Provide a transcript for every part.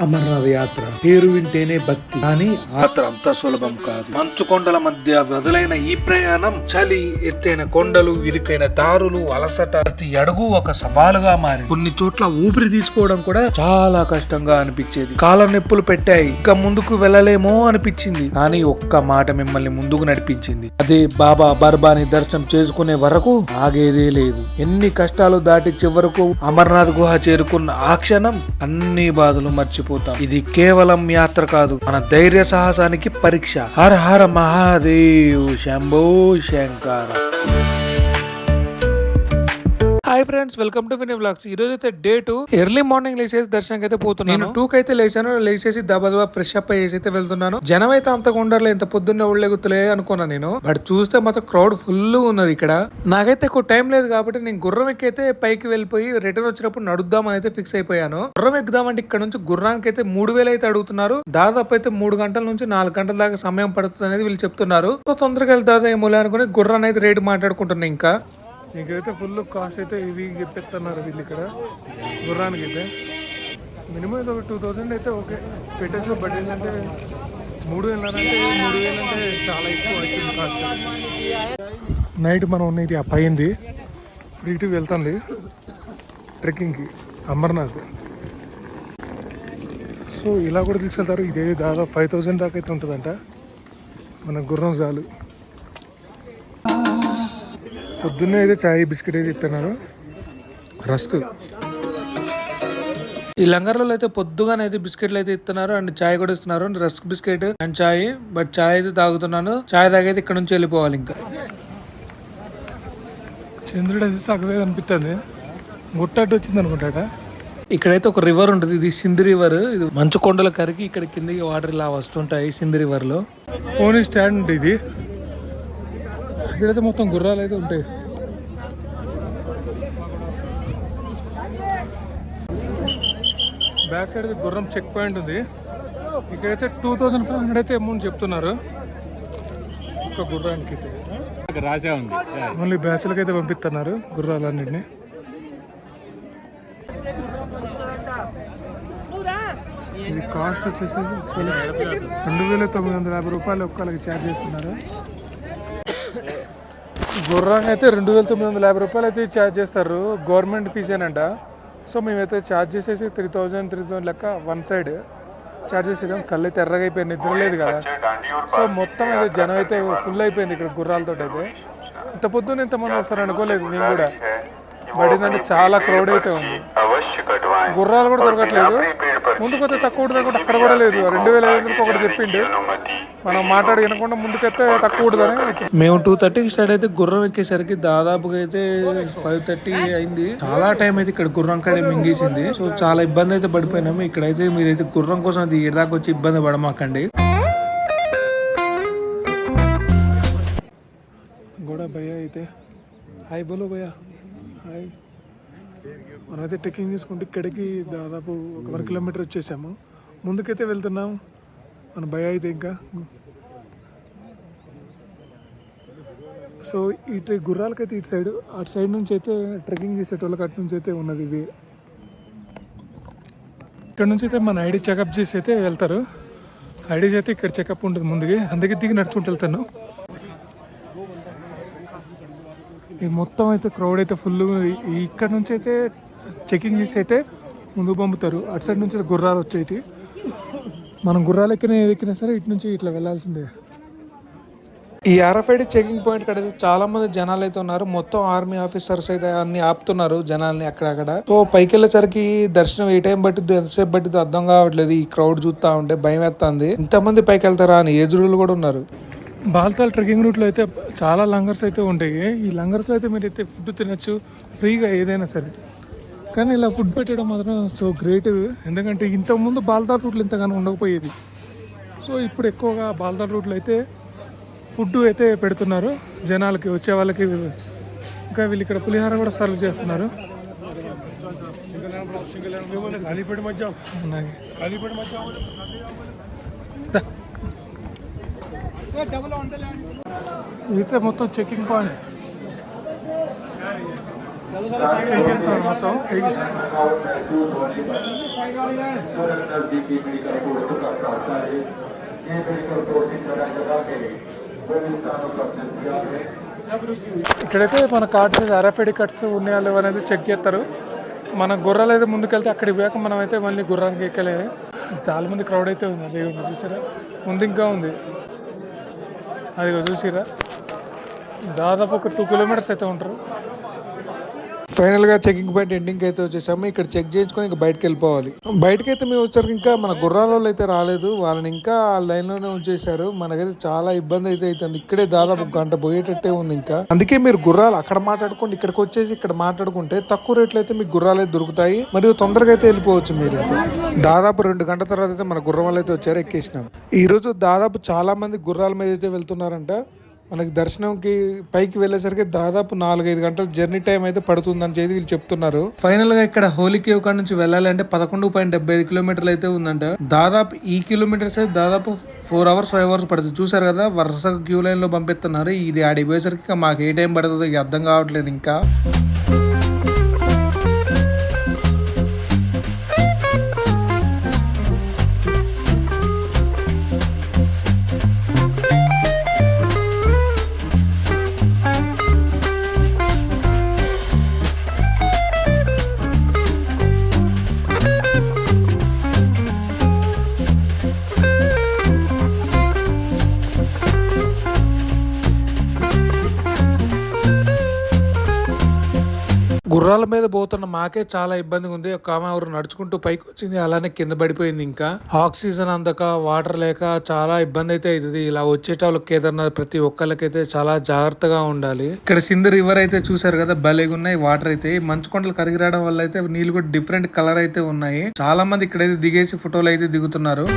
అమర్నాథ్ యాత్ర పేరు వింటేనే భక్తి, కానీ యాత్ర అంత సులభం కాదు. మంచు కొండల మధ్య వదులైన ఈ ప్రయాణం చలి, ఎత్తైన కొండలు, ఇరుకైన దారులు, అలసట, ప్రతి అడుగు ఒక సవాలుగా మారి కొన్ని చోట్ల ఊపిరి తీసుకోవడం కూడా చాలా కష్టంగా అనిపించేది. కాళ్ళ నొప్పులు పెట్టాయి, ఇంకా ముందుకు వెళ్ళలేమో అనిపించింది. కానీ ఒక్క మాట మిమ్మల్ని ముందుకు నడిపించింది. అదే బాబా బర్బాని దర్శనం చేసుకునే వరకు ఆగేదే లేదు. ఎన్ని కష్టాలు దాటి చివరకు అమర్నాథ్ గుహ చేరుకున్న ఆ క్షణం అన్ని బాధలు మర్చిపోతాం. ఇది కేవలం యాత్ర కాదు, మన ధైర్య సాహసానికి పరీక్ష. హర హర Mahadev, Shambho Shankara. Hi friends, welcome to Vini vlogs. ఈ రోజు అయితే డే 2. ఎర్లీ మార్నింగ్ లేచేసి దర్శనానికి అయితే పోతున్నాను. నేను 2 అయితే లేచాను. లేచేసి దబా ఫ్రెష్ అప్ అయ్యేసి అయితే వెళ్తున్నాను. జనం అయితే అంతగా ఉండర్లే, ఇంత పొద్దున్నే ఉళ్ళెగుతులే అనుకున్నాను నేను. బట్ చూస్తే మాత్రం క్రౌడ్ ఫుల్ ఉన్నది ఇక్కడ. నాకైతే ఎక్కువ టైం లేదు కాబట్టి నేను గుర్రం ఎక్కి అయితే పైకి వెళ్ళిపోయి రిటర్న్ వచ్చినప్పుడు నడుద్దామని అయితే ఫిక్స్ అయిపోయాను. గుర్రం ఎక్కుదామంటే ఇక్కడ నుంచి గుర్రానికి అయితే 3000 అయితే అడుగుతున్నారు. దాదాపు అయితే 3 గంటల నుంచి 4 గంటల దాకా సమయం పడుతుంది అనేది వీళ్ళు చెప్తున్నారు. తొందరగా వెళ్తాదా ఏమో అనుకుని గుర్రాన్ని అయితే రేటు మాట్లాడుకుంటున్నా. ఇంకైతే ఫుల్ కాస్ట్ అయితే ఇవి చెప్పేస్తున్నారు వీళ్ళు ఇక్కడ గుర్రానికి అయితే. మినిమం అయితే ఒక 2000 అయితే ఓకే పెట్టేసి. బట్ ఏంటంటే 3000 అంటే చాలా ఎక్కువ అవుతుంది కాస్ట్. నైట్ మనం ఉన్నది అయింది, ఇటు వెళ్తుంది ట్రెక్కింగ్కి అమర్నాథ్. సో ఇలా కూడా తీసుకెళ్తారు. ఇదే దాదాపు 5000 దాకా అయితే ఉంటుందంట మన గుర్రం చాలు. పొద్దున్నే అయితే చాయ్ బిస్కెట్ అయితే ఇస్తున్నారు, రస్క్. ఈ లంగర్లలో అయితే పొద్దుగానే అయితే బిస్కెట్లు అయితే ఇస్తున్నారు అండ్ చాయ్ కూడా ఇస్తున్నారు. రస్క్ బిస్కెట్ అండ్ చాయ్. బట్ చాయ్ అయితే తాగుతున్నాను. చాయ్ తాగైతే ఇక్కడ నుంచి వెళ్ళిపోవాలి. ఇంకా చంద్రుడు అయితే సగవే కనిపిస్తుంది, గుట్టట్టు వచ్చింది అనుకుంటా. ఇక్కడైతే ఒక రివర్ ఉంటుంది, ఇది సింధు రివర్. ఇది మంచు కొండల కరికి ఇక్కడ కిందకి వాటర్ ఇలా వస్తుంటాయి సింధు రివర్ లో. ఓన్లీ స్టాండ్ ఇది. ఇక్కడైతే మొత్తం గుర్రాలు అయితే ఉంటాయి. బ్యాక్ సైడ్ గుర్రం చెక్ పాయింట్ ఉంది. ఇక్కడైతే 2500 అయితే అమౌంట్ చెప్తున్నారు ఒక గుర్రానికి అయితే. రాజా ఉంది, మళ్ళీ బ్యాచ్లకి అయితే పంపిస్తున్నారు గుర్రాలన్నింటినీ. ఇది కాస్ట్ వచ్చేసి 2950 రూపాయలు ఒక్కళ్ళకి ఛార్జ్ చేస్తున్నారు. గుర్రాన్ని అయితే 2950 రూపాయలు అయితే ఛార్జ్ చేస్తారు, గవర్నమెంట్ ఫీజేనంట. సో మేమైతే ఛార్జ్ చేసేసి 3000 లెక్క వన్ సైడ్ ఛార్జ్ చేసేదాం. కళ్ళు అయితే ఎర్రగా అయిపోయింది, నిద్ర లేదు కదా. సో మొత్తం అయితే జనం అయితే ఫుల్ అయిపోయింది ఇక్కడ గుర్రాలతో. అయితే ఇంత పొద్దున్న ఇంతమంది వస్తారు అనుకోలేదు నేను కూడా. బట్ ఏంటంటే చాలా క్రౌడ్ అయితే ఉంది. గుర్రాలు కూడా దొరకట్లేదు. ముందుకైతే తక్కువ ఉంటుంది, అక్కడ కూడా లేదు. 2500 ఒకటి చెప్పిండు, మనం మాట్లాడి వినకుండా ముందుకైతే తక్కువ ఉంటుందని. మేము 2:30కి స్టార్ట్ అయితే గుర్రం ఎక్కేసరికి దాదాపుగా అయితే 5:30 అయింది. చాలా టైం అయితే ఇక్కడ గుర్రం కాడే మింగేసింది. సో చాలా ఇబ్బంది అయితే పడిపోయినాము. ఇక్కడైతే మీరైతే గుర్రం కోసం అది ఏడాకి వచ్చి ఇబ్బంది పడమాకండి. కూడా భయ్యా అయితే హాయ్ బోలో భయ్యా, హాయ్. మనమైతే ట్రెక్కింగ్ చేసుకుంటే ఇక్కడికి దాదాపు ఒక 1 కిలోమీటర్ వచ్చేసాము. ముందుకైతే వెళ్తున్నాం మన భయ అయితే. ఇంకా సో ఈ గుర్రాలకైతే ఇటు సైడ్, అటు సైడ్ నుంచి అయితే ట్రెక్కింగ్ చేసేటోళ్ళకి అటు నుంచి అయితే ఉన్నది ఇది. ఇక్కడ నుంచి అయితే మన ఐడి చెకప్ చేసి అయితే వెళ్తారు. ఐడీస్ అయితే ఇక్కడ చెకప్ ఉంటుంది ముందుకి, అందుకే దిగి నడుచుకుంటూ వెళ్తాను. ఈ మొత్తం అయితే క్రౌడ్ అయితే ఫుల్. ఇక్కడ నుంచి అయితే చెకింగ్ చేసి అయితే ముందుకు పంపుతారు. అటు సైడ్ నుంచి గుర్రాలు వచ్చేటి. మనం గుర్రాలు ఎక్కినా సరే ఇటు నుంచి ఇట్లా వెళ్ళాల్సిందే. ఈ RFID చెకింగ్ పాయింట్ కాడ చాలా మంది జనాలు అయితే ఉన్నారు. మొత్తం ఆర్మీ ఆఫీసర్స్ అయితే అన్ని ఆపుతున్నారు జనాల్ని అక్కడక్కడ. సో పైకి వెళ్ళేసరికి దర్శనం ఏ టైం పట్టిద్దు, ఎంతసేపు పట్టిద్దు అర్థం కావట్లేదు. ఈ క్రౌడ్ చూస్తా ఉంటే భయం వేస్తుంది, ఇంతమంది పైకి వెళ్తారా అని. ఏజ్డ్ కూడా ఉన్నారు. బాల్తాల్ ట్రెక్కింగ్ రూట్లో అయితే చాలా లంగర్స్ అయితే ఉంటాయి. ఈ లంగర్స్లో అయితే మీరు అయితే ఫుడ్ తినచ్చు ఫ్రీగా ఏదైనా సరే. కానీ ఇలా ఫుడ్ పెట్టడం మాత్రం సో గ్రేట్. ఎందుకంటే ఇంతకుముందు బాల్తాల్ రూట్లో ఇంతగానో ఉండకపోయేది. సో ఇప్పుడు ఎక్కువగా బాల్తాల్ రూట్లో అయితే ఫుడ్ అయితే పెడుతున్నారు జనాలకి, వచ్చే వాళ్ళకి. ఇంకా వీళ్ళు ఇక్కడ పులిహార కూడా సర్వ్ చేస్తున్నారు. ఇదైతే మొత్తం చెకింగ్ పాయింట్ చేసేస్తున్నారు మొత్తం. नजदीकी मेडिकल पोस्ट का साथ है। ये मेडिकल पोस्ट की तरह जगह के विभिन्न स्थानों पर तैयार है। ఇక్కడైతే మన కార్డ్స్ మీద అరఫెడి కట్స్ ఉన్నాయా లేవో అనేది చెక్ చేస్తారు. మన గుర్రాలు అయితే ముందుకెళ్తే అక్కడికి పోయాక మనం అయితే మళ్ళీ గుర్రానికి ఎక్కలేదు. చాలా మంది క్రౌడ్ అయితే ఉంది. అదే ఉంది చూసారా, ముందు ఇంకా ఉంది. అది చూసిరా, దాదాపు ఒక 2 కిలోమీటర్స్ అయితే ఉంటారు. ఫైనల్ గా చెకింగ్ పాయింట్ ఎండింగ్ అయితే వచ్చేసాము. ఇక్కడ చెక్ చేయించుకొని ఇంకా బయటకు వెళ్ళిపోవాలి. బయటకి అయితే మేము వచ్చేసరికి ఇంకా మన గుర్రాల వాళ్ళు అయితే రాలేదు. వాళ్ళని ఇంకా లైన్ లోనే ఉంచేశారు. మనకైతే చాలా ఇబ్బంది అయితే అవుతుంది. ఇక్కడే దాదాపు గంట పోయేటట్టే ఉంది. ఇంకా అందుకే మీరు గుర్రాలు అక్కడ మాట్లాడుకోండి, ఇక్కడికి వచ్చేసి ఇక్కడ మాట్లాడుకుంటే తక్కువ రేట్లు అయితే మీకు గుర్రాలు అయితే దొరుకుతాయి. మరియు తొందరగా అయితే వెళ్ళిపోవచ్చు. మీరు దాదాపు 2 గంటల తర్వాత అయితే మన గుర్రం వాళ్ళు అయితే వచ్చారు, ఎక్కేసినాం. ఈ రోజు దాదాపు చాలా మంది గుర్రాల మీద అయితే వెళ్తున్నారంట. మనకి దర్శనంకి పైకి వెళ్ళేసరికి దాదాపు 4-5 గంటల జర్నీ టైం అయితే పడుతుందని చెప్పి వీళ్ళు చెప్తున్నారు. ఫైనల్ గా ఇక్కడ హోలీ కేవ్ కాడ నుంచి వెళ్ళాలి అంటే 11.75 కిలోమీటర్లు అయితే ఉందంట. దాదాపు ఈ కిలోమీటర్స్ అయితే దాదాపు 4 అవర్స్ 5 అవర్స్ పడుతుంది. చూసారు కదా, వరుసగా క్యూ లైన్ లో పంపిస్తున్నారు. ఇది ఆడికి పోయేసరికి మాకు ఏ టైం పడుతుందో అర్థం కావట్లేదు ఇంకా. గుర్రాల మీద పోతున్న మాకే చాలా ఇబ్బందిగా ఉంది. ఒక ఆమె ఎవరు నడుచుకుంటూ పైకి వచ్చింది, అలానే కింద పడిపోయింది. ఇంకా ఆక్సిజన్ అందక వాటర్ లేక చాలా ఇబ్బంది అయితే అవుతుంది. ఇలా వచ్చేటోళ్ళకి కేదార్నాథ్ ప్రతి ఒక్కళ్ళకైతే చాలా జాగ్రత్తగా ఉండాలి. ఇక్కడ సింధు రివర్ అయితే చూసారు కదా, భలేగా ఉన్నాయి వాటర్ అయితే. మంచు కొండలు కరిగి రావడం వల్ల అయితే నీళ్ళు కూడా డిఫరెంట్ కలర్ అయితే ఉన్నాయి. చాలా మంది ఇక్కడైతే దిగేసి ఫోటోలు అయితే దిగుతున్నారు.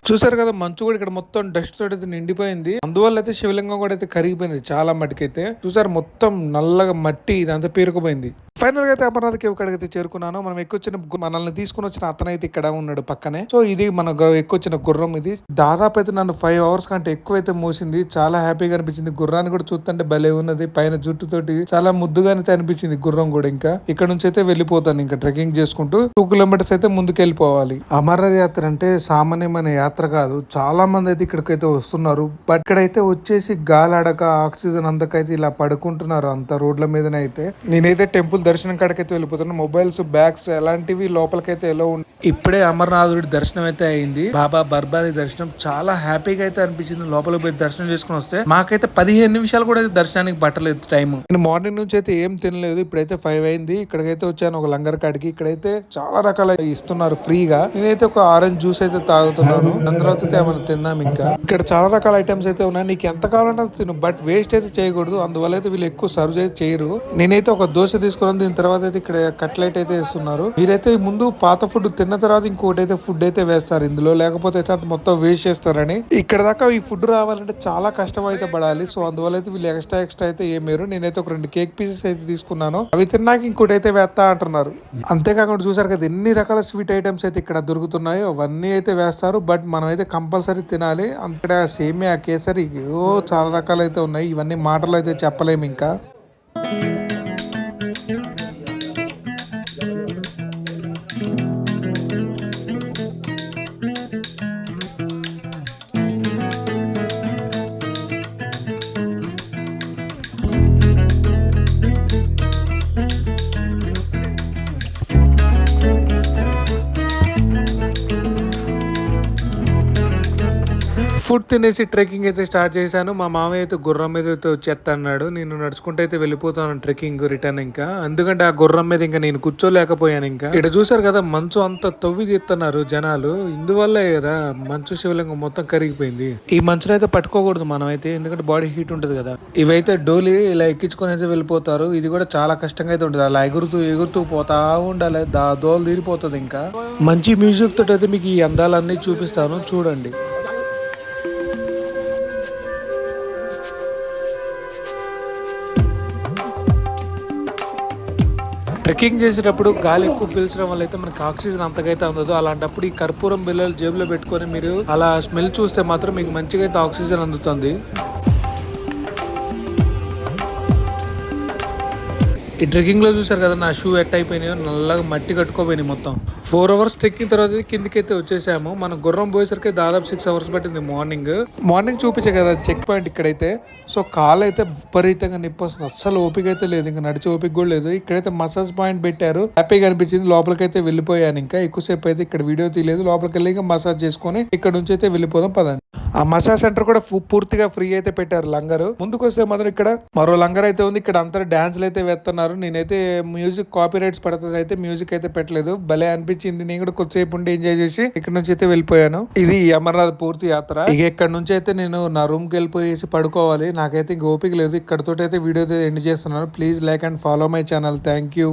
చూసారు కదా, మంచు కూడా ఇక్కడ మొత్తం డస్ట్ తోటి అయితే నిండిపోయింది. అందువల్ల అయితే శివలింగం కూడా అయితే కరిగిపోయింది చాలా మట్టికైతే. చూసారు, మొత్తం నల్లగా మట్టి ఇదంతా పేరుకుపోయింది. ఫైనల్ గా అయితే అమర్నాథ్ కేవ్ కాడికి చేరుకున్నాను. మనం ఎక్కువచ్చిన మనల్ని తీసుకుని వచ్చిన అతనైతే ఇక్కడ ఉన్నాడు పక్కనే. సో ఇది మన ఎక్కువచ్చిన గుర్రం. ఇది దాదాపు అయితే నన్ను 5 అవర్స్ కంటే ఎక్కువైతే మోసింది. చాలా హ్యాపీగా అనిపించింది. గుర్రాన్ని కూడా చూస్తుంటే భలే ఉన్నది. పైన జుట్టుతోటి చాలా ముద్దుగానైతే అనిపించింది గుర్రం కూడా. ఇంకా ఇక్కడ నుంచి అయితే వెళ్ళిపోతాను ఇంకా ట్రెక్కింగ్ చేసుకుంటూ 2 కిలోమీటర్స్ అయితే ముందుకు వెళ్ళిపోవాలి. అమర్నాథ్ యాత్ర అంటే సామాన్యమైన యాత్ర కాదు. చాలా మంది అయితే ఇక్కడికైతే వస్తున్నారు. బట్ ఇక్కడైతే వచ్చేసి గాలాడక ఆక్సిజన్ అందకైతే ఇలా పడుకుంటున్నారు అంత రోడ్ల మీదనే అయితే. నేనైతే టెంపుల్ దర్శనం కాడికైతే వెళ్ళిపోతున్నాను. మొబైల్స్ బ్యాగ్స్ ఎలాంటివి లోపలికైతే ఎలా ఉంది. ఇప్పుడే అమర్నాథుడి దర్శనం అయితే అయింది. బాబా బర్బారి దర్శనం చాలా హ్యాపీగా అయితే అనిపించింది. లోపలికి పోయి దర్శనం చేసుకుని వస్తే మాకైతే 15 నిమిషాలు కూడా దర్శనానికి పట్టలేదు టైం. నేను మార్నింగ్ నుంచి అయితే ఏం తినలేదు. ఇప్పుడైతే 5 అయింది. ఇక్కడికైతే వచ్చాను ఒక లంగర్ కాడికి. ఇక్కడైతే చాలా రకాల ఇస్తున్నారు ఫ్రీగా. నేనైతే ఒక ఆరెంజ్ జ్యూస్ అయితే తాగుతున్నాను. దాని తర్వాత అయితే ఏమైనా తిన్నాం. ఇంకా ఇక్కడ చాలా రకాల ఐటమ్స్ అయితే ఉన్నాయి. నీకు ఎంత కావాలంటే తిను, బట్ వేస్ట్ అయితే చేయకూడదు. అందువల్ల అయితే వీళ్ళు ఎక్కువ సర్వ్ అయితే చేయరు. నేనైతే ఒక దోశ తీసుకున్నాను. దీని తర్వాత అయితే ఇక్కడ కట్లెట్ అయితే ఇస్తున్నారు. మీరైతే ముందు పాత ఫుడ్ తిన్న తర్వాత ఇంకోటి అయితే ఫుడ్ అయితే వేస్తారు ఇందులో, లేకపోతే అయితే అది మొత్తం వేస్ట్ చేస్తారని. ఇక్కడ దాకా ఈ ఫుడ్ రావాలంటే చాలా కష్టం అయితే పడాలి. సో అందువల్ల అయితే వీళ్ళు ఎక్స్ట్రా అయితే ఏమేరు. నేనైతే ఒక 2 కేక్ పీసెస్ అయితే తీసుకున్నాను. అవి తిన్నాక ఇంకోటి అయితే వేస్తా అంటున్నారు. అంతేకాకుండా చూసారు కదా ఎన్ని రకాల స్వీట్ ఐటమ్స్ అయితే ఇక్కడ దొరుకుతున్నాయో అవన్నీ అయితే వేస్తారు. బట్ మనం అయితే కంపల్సరీ తినాలి. అక్కడ సేమియా, కేసరి, చాలా రకాలు అయితే ఉన్నాయి. ఇవన్నీ మాటలు అయితే చెప్పలేము ఇంకా. ఫుడ్ తినేసి ట్రెక్కింగ్ అయితే స్టార్ట్ చేశాను. మా మామయ్య అయితే గుర్రం మీద అయితే వచ్చేస్తా అన్నాడు. నేను నడుచుకుంటూ అయితే వెళ్ళిపోతాను ట్రెక్కింగ్ రిటర్న్. ఇంకా ఎందుకంటే ఆ గుర్రం మీద ఇంకా నేను కూర్చోలేకపోయాను. ఇంకా ఇక్కడ చూసారు కదా, మంచు అంతా తవ్వి తీస్తున్నారు జనాలు. ఇందువల్లే కదా మంచు శివలింగం మొత్తం కరిగిపోయింది. ఈ మంచును అయితే పట్టుకోకూడదు మనం అయితే, ఎందుకంటే బాడీ హీట్ ఉంటుంది కదా. ఇవైతే డోలీ ఇలా ఎక్కించుకొని అయితే వెళ్ళిపోతారు. ఇది కూడా చాలా కష్టంగా అయితే ఉంటుంది. అలా ఎగురుతూ పోతా ఉండాలి. దోలు తీరిపోతుంది. ఇంకా మంచి మ్యూజిక్ తోటి అయితే మీకు ఈ అందాలన్నీ చూపిస్తాను, చూడండి. ట్రెక్కింగ్ చేసేటప్పుడు గాలి ఎక్కువ పీల్చడం వల్ల అయితే మనకి ఆక్సిజన్ అంతకైతే అందదు. అలాంటప్పుడు ఈ కర్పూరం బిళ్ళలు జేబులో పెట్టుకొని మీరు అలా స్మెల్ చూస్తే మాత్రం మీకు మంచిగా అయితే ఆక్సిజన్ అందుతుంది. ఈ ట్రెక్కింగ్ లో చూసారు కదా నా షూ ఎట్ అయిపోయినాయో, నల్లగా మట్టి కట్టుకోపోయినాయి మొత్తం. 4 hours ట్రెక్కింగ్ తర్వాత కిందికైతే వచ్చేసాము. మనం గుర్రం పోయేసరికి దాదాపు 6 hours పట్టింది. మార్నింగ్ చూపించే కదా చెక్ పాయింట్ ఇక్కడైతే. సో కాలు అయితే విపరీతంగా నొప్పి వస్తుంది, అస్సలు ఓపిక అయితే లేదు, ఇంకా నడిచే ఓపిక కూడా లేదు. ఇక్కడైతే మసాజ్ పాయింట్ పెట్టారు, హ్యాపీగా అనిపించింది. లోపలికైతే వెళ్ళిపోయాను. ఇంకా ఎక్కువసేపు అయితే ఇక్కడ వీడియో తీయలేదు. లోపలికి వెళ్ళి ఇంకా మసాజ్ చేసుకుని ఇక్కడ నుంచి అయితే వెళ్ళిపోదాం పదండి. ఆ మసాజ్ సెంటర్ కూడా పూర్తిగా ఫ్రీ అయితే పెట్టారు. లంగరు ముందుకు వస్తే మాత్రం ఇక్కడ మరో లంగర్ అయితే ఉంది. ఇక్కడ అంతా డాన్స్లు అయితే వేస్తున్నారు. నేనైతే మ్యూజిక్ కాపీ రైట్స్ పడుతుంది అయితే మ్యూజిక్ అయితే పెట్టలేదు. భలే అనిపించింది. నేను కూడా కొద్దిసేపు ఉండి ఎంజాయ్ చేసి ఇక్కడ నుంచి అయితే వెళ్ళిపోయాను. ఇది అమర్నాథ్ పూర్తి యాత్ర. ఇక ఇక్కడ నుంచి అయితే నేను నా రూమ్ కి వెళ్ళిపోయేసి పడుకోవాలి. నాకైతే ఇంక ఓపిక లేదు. ఇక్కడతో అయితే వీడియో ఎండ్ చేస్తున్నాను. Please like and follow my channel. Thank you.